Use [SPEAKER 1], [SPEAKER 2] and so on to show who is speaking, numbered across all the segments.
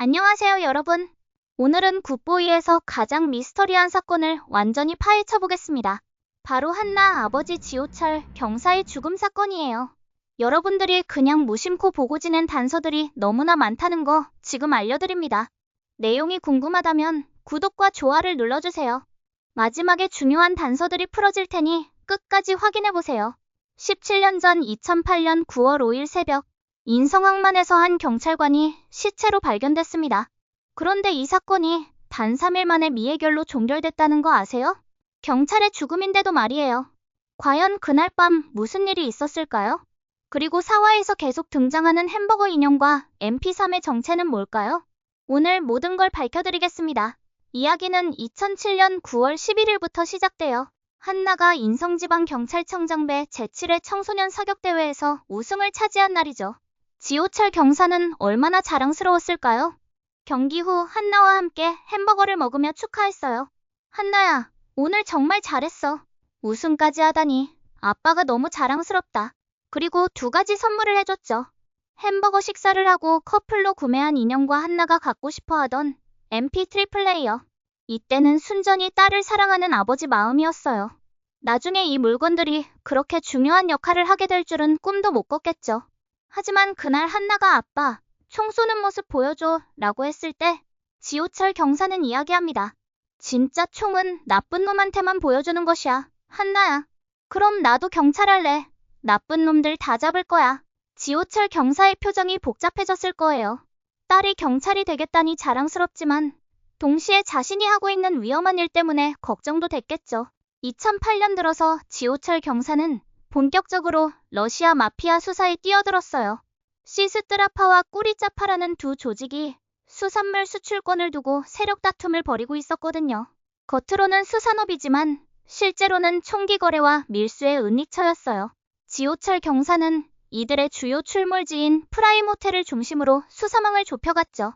[SPEAKER 1] 안녕하세요, 여러분. 오늘은 굿보이에서 가장 미스터리한 사건을 완전히 파헤쳐 보겠습니다. 바로 한나 아버지 지호철 경사의 죽음 사건이에요. 여러분들이 그냥 무심코 보고 지낸 단서들이 너무나 많다는 거 지금 알려드립니다. 내용이 궁금하다면 구독과 좋아요를 눌러주세요. 마지막에 중요한 단서들이 풀어질 테니 끝까지 확인해보세요. 17년 전 2008년 9월 5일 새벽, 인성항만에서 한 경찰관이 시체로 발견됐습니다. 그런데 이 사건이 단 3일 만에 미해결로 종결됐다는 거 아세요? 경찰의 죽음인데도 말이에요. 과연 그날 밤 무슨 일이 있었을까요? 그리고 사화에서 계속 등장하는 햄버거 인형과 MP3의 정체는 뭘까요? 오늘 모든 걸 밝혀드리겠습니다. 이야기는 2007년 9월 11일부터 시작돼요. 한나가 인성지방경찰청장배 제7회 청소년 사격대회에서 우승을 차지한 날이죠. 지호철 경사는 얼마나 자랑스러웠을까요? 경기 후 한나와 함께 햄버거를 먹으며 축하했어요. 한나야, 오늘 정말 잘했어. 우승까지 하다니 아빠가 너무 자랑스럽다. 그리고 2가지 선물을 해줬죠. 햄버거 식사를 하고 커플로 구매한 인형과 한나가 갖고 싶어 하던 MP3 플레이어. 이때는 순전히 딸을 사랑하는 아버지 마음이었어요. 나중에 이 물건들이 그렇게 중요한 역할을 하게 될 줄은 꿈도 못 꿨겠죠. 하지만 그날 한나가 아빠, 총 쏘는 모습 보여줘 라고 했을 때 지호철 경사는 이야기합니다. 진짜 총은 나쁜 놈한테만 보여주는 것이야. 한나야. 그럼 나도 경찰할래. 나쁜 놈들 다 잡을 거야. 지호철 경사의 표정이 복잡해졌을 거예요. 딸이 경찰이 되겠다니 자랑스럽지만 동시에 자신이 하고 있는 위험한 일 때문에 걱정도 됐겠죠. 2008년 들어서 지호철 경사는 본격적으로 러시아 마피아 수사에 뛰어들었어요. 시스트라파와 꾸리짜파라는 두 조직이 수산물 수출권을 두고 세력 다툼을 벌이고 있었거든요. 겉으로는 수산업이지만 실제로는 총기 거래와 밀수의 은닉처였어요. 지호철 경사는 이들의 주요 출몰지인 프라임 호텔을 중심으로 수사망을 좁혀갔죠.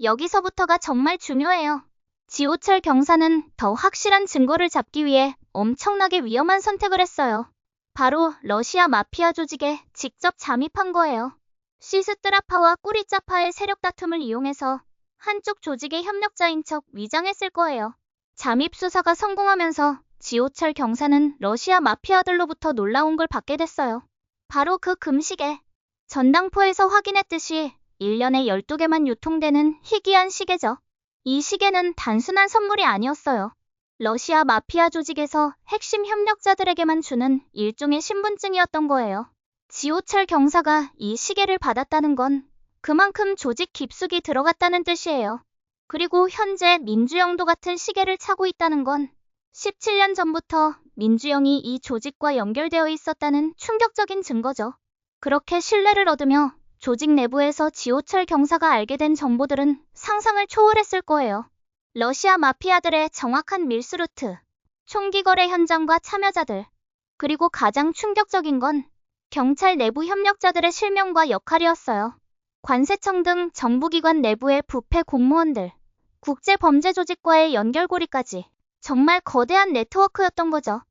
[SPEAKER 1] 여기서부터가 정말 중요해요. 지호철 경사는 더 확실한 증거를 잡기 위해 엄청나게 위험한 선택을 했어요. 바로 러시아 마피아 조직에 직접 잠입한 거예요. 시스트라파와 꾸리짜파의 세력 다툼을 이용해서 한쪽 조직의 협력자인 척 위장했을 거예요. 잠입 수사가 성공하면서 지호철 경사는 러시아 마피아들로부터 놀라운 걸 받게 됐어요. 바로 그 금시계. 전당포에서 확인했듯이 1년에 12개만 유통되는 희귀한 시계죠. 이 시계는 단순한 선물이 아니었어요. 러시아 마피아 조직에서 핵심 협력자들에게만 주는 일종의 신분증이었던 거예요. 지호철 경사가 이 시계를 받았다는 건 그만큼 조직 깊숙이 들어갔다는 뜻이에요. 그리고 현재 민주영도 같은 시계를 차고 있다는 건 17년 전부터 민주영이 이 조직과 연결되어 있었다는 충격적인 증거죠. 그렇게 신뢰를 얻으며 조직 내부에서 지호철 경사가 알게 된 정보들은 상상을 초월했을 거예요. 러시아 마피아들의 정확한 밀수 루트, 총기 거래 현장과 참여자들, 그리고 가장 충격적인 건 경찰 내부 협력자들의 실명과 역할이었어요. 관세청 등 정부기관 내부의 부패 공무원들, 국제범죄 조직과의 연결고리까지 정말 거대한 네트워크였던 거죠.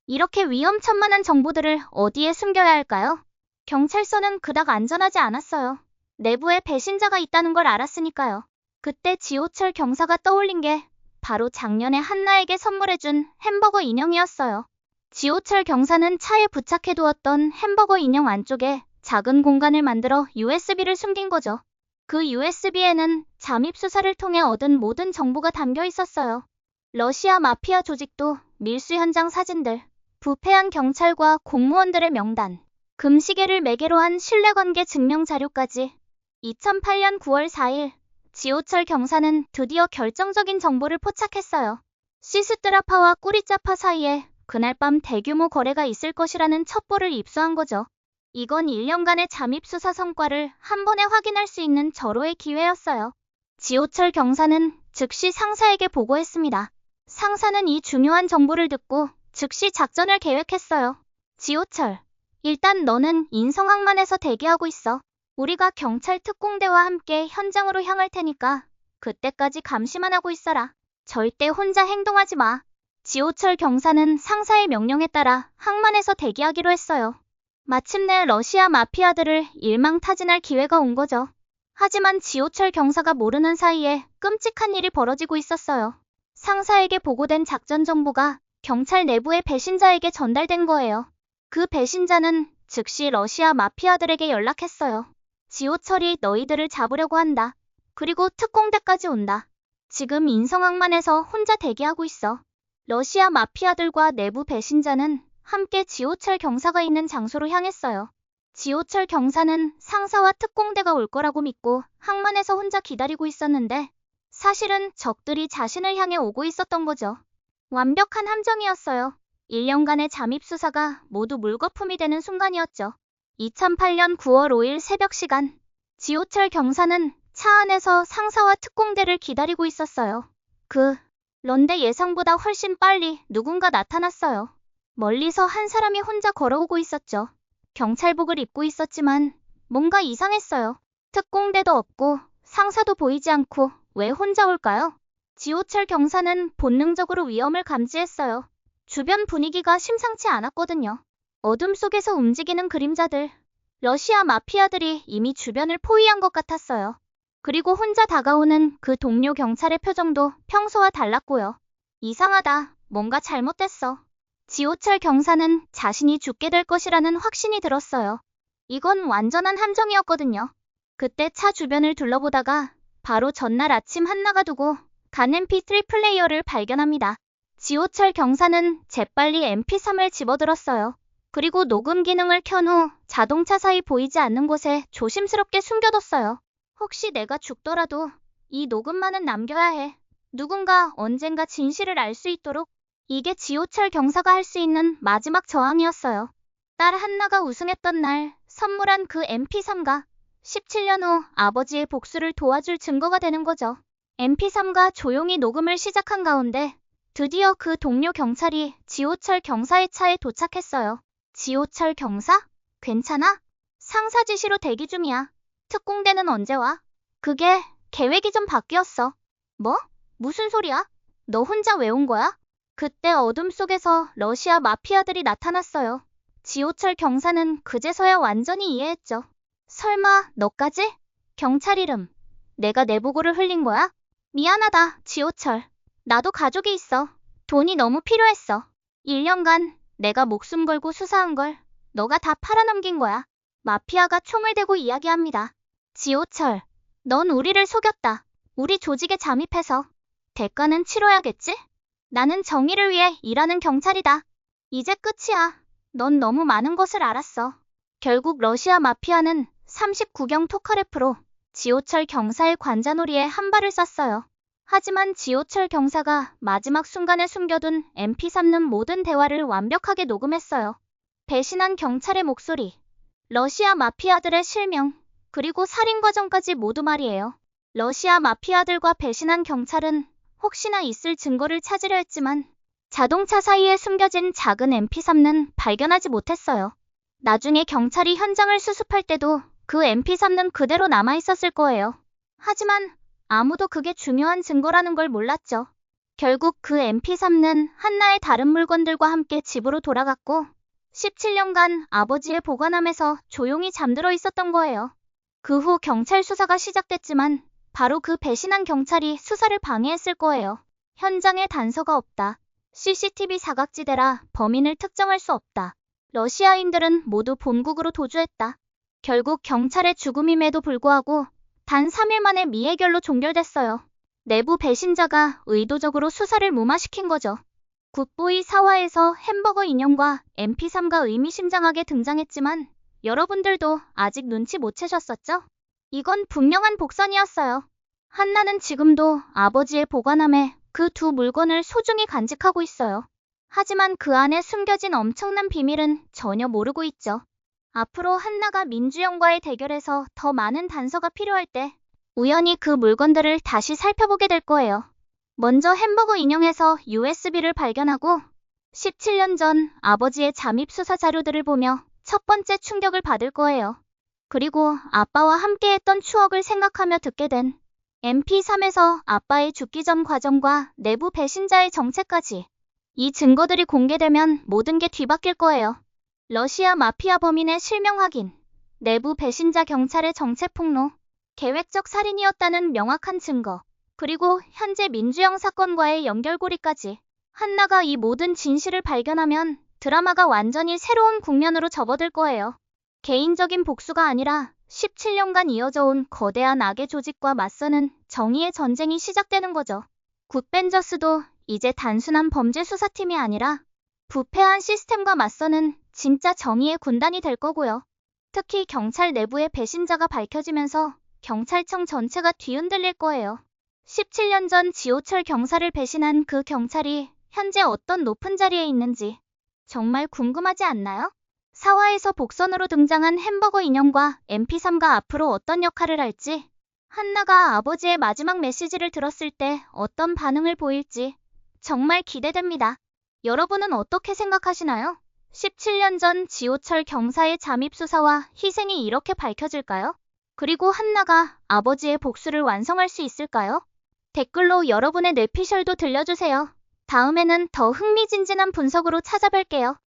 [SPEAKER 1] 이렇게 위험천만한 정보들을 어디에 숨겨야 할까요? 경찰서는 그닥 안전하지 않았어요. 내부에 배신자가 있다는 걸 알았으니까요. 그때 지호철 경사가 떠올린 게 바로 작년에 한나에게 선물해준 햄버거 인형이었어요. 지호철 경사는 차에 부착해두었던 햄버거 인형 안쪽에 작은 공간을 만들어 USB를 숨긴 거죠. 그 USB에는 잠입 수사를 통해 얻은 모든 정보가 담겨 있었어요. 러시아 마피아 조직도 밀수 현장 사진들, 부패한 경찰과 공무원들의 명단, 금시계를 매개로 한 신뢰관계 증명 자료까지. 2008년 9월 4일, 지호철 경사는 드디어 결정적인 정보를 포착했어요. 시스트라파와 꾸리짜파 사이에 그날 밤 대규모 거래가 있을 것이라는 첩보를 입수한 거죠. 이건 1년간의 잠입 수사 성과를 한 번에 확인할 수 있는 절호의 기회였어요. 지호철 경사는 즉시 상사에게 보고했습니다. 상사는 이 중요한 정보를 듣고 즉시 작전을 계획했어요. 지호철, 일단 너는 인성항만에서 대기하고 있어. 우리가 경찰 특공대와 함께 현장으로 향할 테니까 그때까지 감시만 하고 있어라. 절대 혼자 행동하지 마. 지호철 경사는 상사의 명령에 따라 항만에서 대기하기로 했어요. 마침내 러시아 마피아들을 일망타진할 기회가 온 거죠. 하지만 지호철 경사가 모르는 사이에 끔찍한 일이 벌어지고 있었어요. 상사에게 보고된 작전 정보가 경찰 내부의 배신자에게 전달된 거예요. 그 배신자는 즉시 러시아 마피아들에게 연락했어요. 지호철이 너희들을 잡으려고 한다. 그리고 특공대까지 온다. 지금 인성학만에서 혼자 대기하고 있어. 러시아 마피아들과 내부 배신자는 함께 지호철 경사가 있는 장소로 향했어요. 지호철 경사는 상사와 특공대가 올 거라고 믿고 항만에서 혼자 기다리고 있었는데 사실은 적들이 자신을 향해 오고 있었던 거죠. 완벽한 함정이었어요. 1년간의 잠입 수사가 모두 물거품이 되는 순간이었죠. 2008년 9월 5일 새벽 시간, 지호철 경사는 차 안에서 상사와 특공대를 기다리고 있었어요. 그런데 예상보다 훨씬 빨리 누군가 나타났어요. 멀리서 한 사람이 혼자 걸어오고 있었죠. 경찰복을 입고 있었지만 뭔가 이상했어요. 특공대도 없고 상사도 보이지 않고 왜 혼자 올까요? 지호철 경사는 본능적으로 위험을 감지했어요. 주변 분위기가 심상치 않았거든요. 어둠 속에서 움직이는 그림자들. 러시아 마피아들이 이미 주변을 포위한 것 같았어요. 그리고 혼자 다가오는 그 동료 경찰의 표정도 평소와 달랐고요. 이상하다. 뭔가 잘못됐어. 지호철 경사는 자신이 죽게 될 것이라는 확신이 들었어요. 이건 완전한 함정이었거든요. 그때 차 주변을 둘러보다가 바로 전날 아침 한나가 두고 간 MP3 플레이어를 발견합니다. 지호철 경사는 재빨리 MP3을 집어들었어요. 그리고 녹음 기능을 켠 후 자동차 사이 보이지 않는 곳에 조심스럽게 숨겨뒀어요. 혹시 내가 죽더라도 이 녹음만은 남겨야 해. 누군가 언젠가 진실을 알 수 있도록. 이게 지호철 경사가 할 수 있는 마지막 저항이었어요. 딸 한나가 우승했던 날 선물한 그 MP3가 17년 후 아버지의 복수를 도와줄 증거가 되는 거죠. MP3가 조용히 녹음을 시작한 가운데 드디어 그 동료 경찰이 지호철 경사의 차에 도착했어요. 지호철 경사? 괜찮아? 상사 지시로 대기 중이야. 특공대는 언제 와? 그게 계획이 좀 바뀌었어. 뭐? 무슨 소리야? 너 혼자 왜 온 거야? 그때 어둠 속에서 러시아 마피아들이 나타났어요. 지호철 경사는 그제서야 완전히 이해했죠. 설마 너까지? 경찰 이름. 내가 내 보고를 흘린 거야? 미안하다, 지호철. 나도 가족이 있어. 돈이 너무 필요했어. 1년간 내가 목숨 걸고 수사한 걸 너가 다 팔아넘긴 거야. 마피아가 총을 대고 이야기합니다. 지호철, 넌 우리를 속였다. 우리 조직에 잠입해서. 대가는 치러야겠지? 나는 정의를 위해 일하는 경찰이다. 이제 끝이야. 넌 너무 많은 것을 알았어. 결국 러시아 마피아는 39경 토카레프로 지호철 경사의 관자놀이에 한 발을 쐈어요. 하지만 지호철 경사가 마지막 순간에 숨겨둔 MP3는 모든 대화를 완벽하게 녹음했어요. 배신한 경찰의 목소리, 러시아 마피아들의 실명, 그리고 살인 과정까지 모두 말이에요. 러시아 마피아들과 배신한 경찰은 혹시나 있을 증거를 찾으려 했지만 자동차 사이에 숨겨진 작은 MP3는 발견하지 못했어요. 나중에 경찰이 현장을 수습할 때도 그 MP3는 그대로 남아있었을 거예요. 하지만 아무도 그게 중요한 증거라는 걸 몰랐죠. 결국 그 MP3는 한나의 다른 물건들과 함께 집으로 돌아갔고 17년간 아버지의 보관함에서 조용히 잠들어 있었던 거예요. 그 후 경찰 수사가 시작됐지만 바로 그 배신한 경찰이 수사를 방해했을 거예요. 현장에 단서가 없다. CCTV 사각지대라 범인을 특정할 수 없다. 러시아인들은 모두 본국으로 도주했다. 결국 경찰의 죽음임에도 불구하고 단 3일 만에 미해결로 종결됐어요. 내부 배신자가 의도적으로 수사를 무마시킨 거죠. 굿보이 4화에서 햄버거 인형과 MP3가 의미심장하게 등장했지만 여러분들도 아직 눈치 못 채셨었죠? 이건 분명한 복선이었어요. 한나는 지금도 아버지의 보관함에 그 두 물건을 소중히 간직하고 있어요. 하지만 그 안에 숨겨진 엄청난 비밀은 전혀 모르고 있죠. 앞으로 한나가 민주영과의 대결에서 더 많은 단서가 필요할 때 우연히 그 물건들을 다시 살펴보게 될 거예요. 먼저 햄버거 인형에서 USB를 발견하고 17년 전 아버지의 잠입 수사 자료들을 보며 첫 번째 충격을 받을 거예요. 그리고 아빠와 함께했던 추억을 생각하며 듣게 된 MP3에서 아빠의 죽기 전 과정과 내부 배신자의 정체까지. 이 증거들이 공개되면 모든 게 뒤바뀔 거예요. 러시아 마피아 범인의 실명 확인, 내부 배신자 경찰의 정체 폭로, 계획적 살인이었다는 명확한 증거, 그리고 현재 민주영 사건과의 연결고리까지. 한나가 이 모든 진실을 발견하면 드라마가 완전히 새로운 국면으로 접어들 거예요. 개인적인 복수가 아니라 17년간 이어져 온 거대한 악의 조직과 맞서는 정의의 전쟁이 시작되는 거죠. 굿벤저스도 이제 단순한 범죄 수사팀이 아니라 부패한 시스템과 맞서는 진짜 정의의 군단이 될 거고요. 특히 경찰 내부의 배신자가 밝혀지면서 경찰청 전체가 뒤흔들릴 거예요. 17년 전 지호철 경사를 배신한 그 경찰이 현재 어떤 높은 자리에 있는지 정말 궁금하지 않나요? 4화에서 복선으로 등장한 햄버거 인형과 MP3가 앞으로 어떤 역할을 할지, 한나가 아버지의 마지막 메시지를 들었을 때 어떤 반응을 보일지 정말 기대됩니다. 여러분은 어떻게 생각하시나요? 17년 전 지호철 경사의 잠입 수사와 희생이 이렇게 밝혀질까요? 그리고 한나가 아버지의 복수를 완성할 수 있을까요? 댓글로 여러분의 뇌피셜도 들려주세요. 다음에는 더 흥미진진한 분석으로 찾아뵐게요.